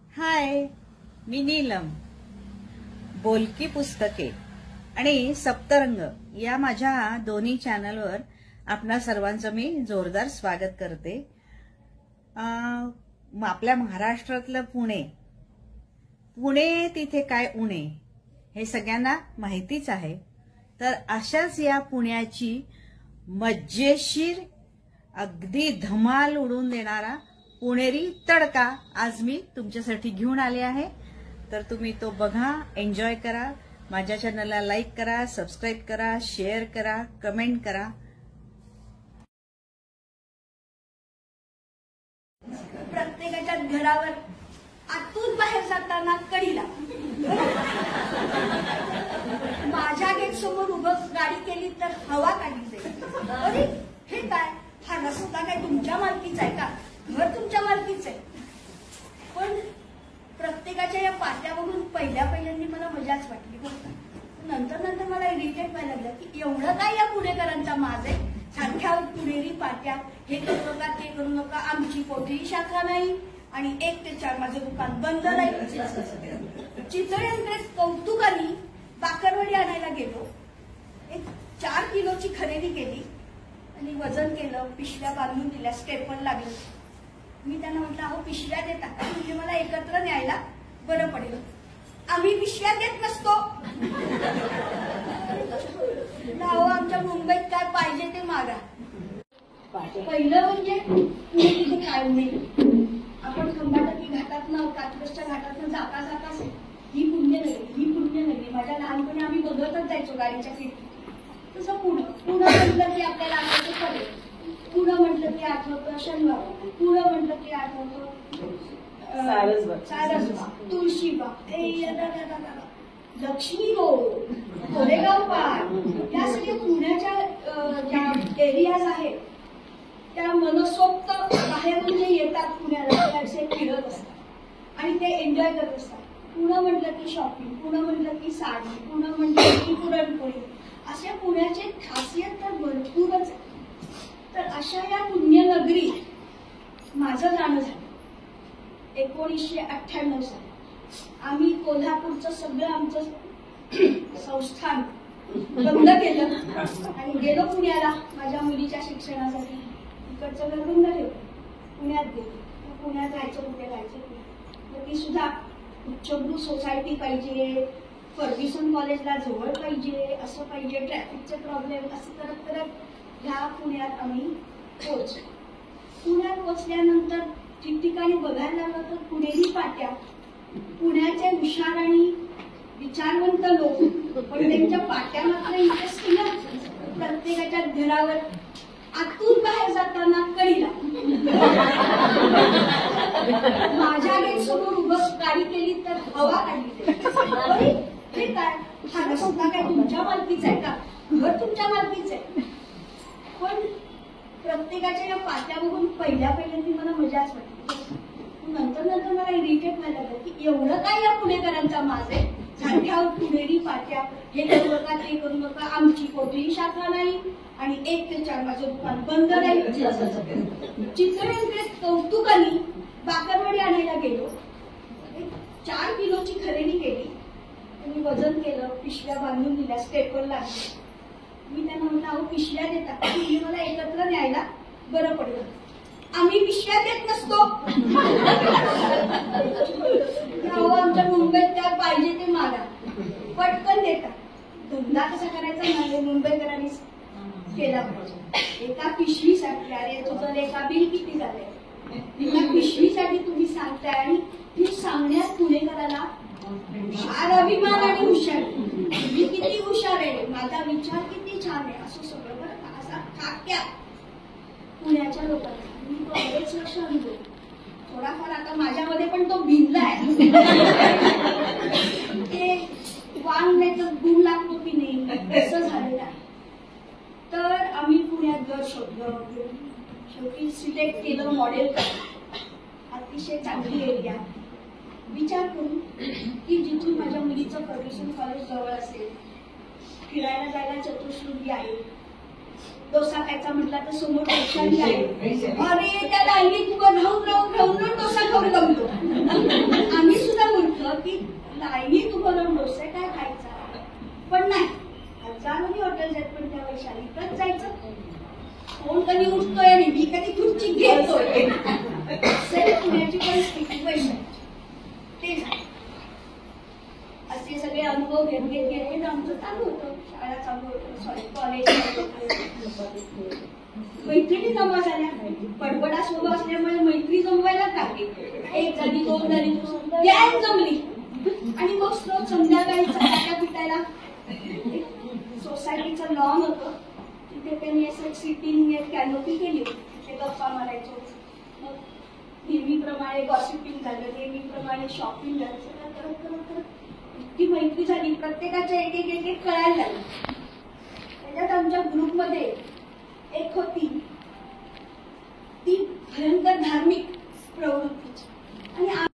हाय, मी नीलम. बोलकी पुस्तके आणि सप्तरंग या माझ्या दोन्ही चॅनलवर आपणा सर्वांचं मी जोरदार स्वागत करते. आपल्या महाराष्ट्रातलं पुणे तिथे काय उणे हे सगळ्यांना माहितीच आहे. तर अशाच या पुण्याची मज्जेशीर अगदी धमाल उडवून देणारा पुणेरी तडका आज मी तुमच्यासाठी घेऊन आले आहे. तर तुम्ही तो बघा, एन्जॉय करा. माझ्या चॅनलला लाईक करा, सबस्क्राईब करा, शेअर करा, कमेंट करा. प्रत्येकाच्या घरावर आतून बाहेर जाताना कढीला माझ्या गेट समोर उभं गाडी केली तर हवा काढली जाईल. अरे हे काय, हा रस्ता काय तुमच्या मालकीचा आहे का? घर तुमच्या मालकीचं आहे. पण प्रत्येकाच्या या पाट्या बघून पहिल्यांदी मला मजाच वाटली बघता. नंतर मला इरिटेट व्हायला लागलं की एवढं काय या पुणेकरांचा माज आहे. सारख्या पुणेरी पाट्या, हे करू नका ते करू नका, आमची कोठेही शाखा नाही आणि 1 ते 4 माझं दुकान बंद नाही. चितळ्यांकडे कौतुकाने बाकरवडी आणायला गेलो. एक 4 किलोची खरेदी केली आणि वजन केलं, पिशव्या बांधून दिल्या, स्टेपल लागलं. मी त्यांना म्हटलं, अहो पिशव्या देता का, म्हणजे मला एकत्र न्यायला बरं पडेल. आम्ही पिशव्या देत नसतो. अहो आमच्या मुंबईत काय पाहिजे ते मागा. पहिलं म्हणजे तिथे काय नाही. आपण खंबाटकी घाटातनं, कात्रजच्या घाटातनं जाता ही पुण्यनगरी माझ्या लहानपणी आम्ही बघतच जायचो गाडीच्या खिडकीत. तसं पुणं म्हटलं की आपल्याला आठवतं पडेल. पुणं म्हटलं की आठवतं शनिवार, पुणं म्हटलं की आठवतं सारसबाग, तुळशीबाग, लक्ष्मी रोड, कोरेगाव पार्क, या सगळ्या पुण्याच्या ज्या एरियाज आहेत त्या मनसोक्त बाहेरून जे येतात पुण्याला त्याचे फिरत असतात आणि ते एन्जॉय करत असतात. पुणं म्हटलं की शॉपिंग, पुणं म्हटलं की साडी, पुणं म्हटलं की पुरणपोळी, अशा पुण्याचे खासियत तर भरपूरच आहे. तर अशा या पुण्यनगरीत माझं जाणं झालं 1998 साली. आम्ही कोल्हापूरचं सगळं आमचं संस्थान बंद केलं आणि गेलो पुण्याला माझ्या मुलीच्या शिक्षणासाठी. इकडचं घर बंद ठेवलं, पुण्यात गेलो. पुण्यात राहायचं कुठे ती सुद्धा उच्चभ्रू सोसायटी पाहिजे, फर्ग्युसन कॉलेजला जवळ पाहिजे, असं पाहिजे, ट्रॅफिकचे प्रॉब्लेम, असं करत ह्या पुण्यात आम्ही पोहोचलो. पुण्यात पोहोचल्यानंतर ठिकठिकाणी बघायला लागलं तर पुणेरी पाट्या, पुण्याचे हुशार आणि विचारवंत लोक, पण त्यांच्या पाट्या मात्र इंटरेस्टिंग. प्रत्येकाच्या घरावर आतून बाहेर जाताना कढीला माझ्या गेट समोर उभं गाडी केली तर हवा काढली जाईल. हे काय, हा रस्ता काय तुमच्या मालकीचा आहे का? घर तुमच्या मालकीचं आहे. पण प्रत्येकाच्या या पाट्या बघून पहिल्यांदी मला मजाच वाटली. नंतर मला इरिटेट व्हायला लागलं की एवढं काय या पुणेकरांचा माज आहे. सारख्या पुणेरी पाट्या, हे करू नका ते करू नका, आमची कोठेही शाखा नाही आणि 1 ते 4 माझं दुकान बंद नाही. चितळ्यांकडे कौतुकाने बाकरवडी आणायला गेलो. 4 किलोची खरेदी केली आणि वजन केलं, पिशव्या बांधून दिल्या, स्टेपल लागले. मी त्यांना म्हटलं, अहो पिशव्या देता का, म्हणजे मला एकत्र न्यायला बरं पडेल. आम्ही पिशव्या देत नसतो. अहो आमच्या मुंबईत काय पाहिजे ते मागा, पटकन देतात. धंदा कसा करायचा नाही मुंबईकरांनी केला पाहिजे. एका पिशवीसाठी, अरे तुझं एका बिल किती झालंय, एका पिशवीसाठी तुम्ही सांगताय आणि ती सांगण्यात पुणेकराला हुशार अभिमान आणि हुशार, मी किती हुशार आहे, माझा विचार किती छान आहे, असं सगळं बरं असा खाक्या पुण्याच्या लोकांना. मी बरेच लक्ष अनुभव थोडाफार आता माझ्यामध्ये पण तो भिनला आहे. ते वांग नाही तर गुण लागतो की नाही असं झालेलं आहे. तर आम्ही पुण्यात घर शोधलं, शेवटी सिलेक्ट केलं मॉडेल. अतिशय चांगली एरिया. विचार करू की जिथून माझ्या मुलीचं फर्ग्युसन कॉलेज जवळ असेल, फिरायला जायला चतुश्रुंगी आहे, डोसा खायचा म्हटला तर समोर डोसाही आहे. अरे त्या लाईनीत राहून डोसा खाऊन जमतो. काही तू बनवून डोसे काय खायचा. पण नाही, हजारोनी हॉटेल्स आहेत, पण त्या वैशालीतच जायचं. कोण कधी उठतोय आणि मी कधी खुर्ची घेतोय. पुण्याची परिस्थिती वैशाली ते झालं. असे सगळे अनुभव घेत घेत घेत आमचं चालू होतं. शाळा चालू होतं, सॉरी कॉलेज. मैत्रिणी जमा झाल्या. बडबडा स्वभाव असल्यामुळे मैत्री जमवायला काय, एक झाली, दोन झाली, गॅंग जमली. आणि मग संध्याकाळी चपात्या पिटायला सोसायटीचं लॉन होतं, तिथे त्यांनी असं सिटिंग कॅनोपी केली होती. तिथे गप्पा मारायचो. मग नेहमीप्रमाणे गॉसिपिंग झालं, नेहमीप्रमाणे शॉपिंग झालं. सगळं करत करत करत इतकी मैत्री झाली. प्रत्येकाच्या एक एक एक कळायला लागली. त्याच्यात आमच्या ग्रुपमध्ये एक होती ती भयंकर धार्मिक प्रवृत्तीची.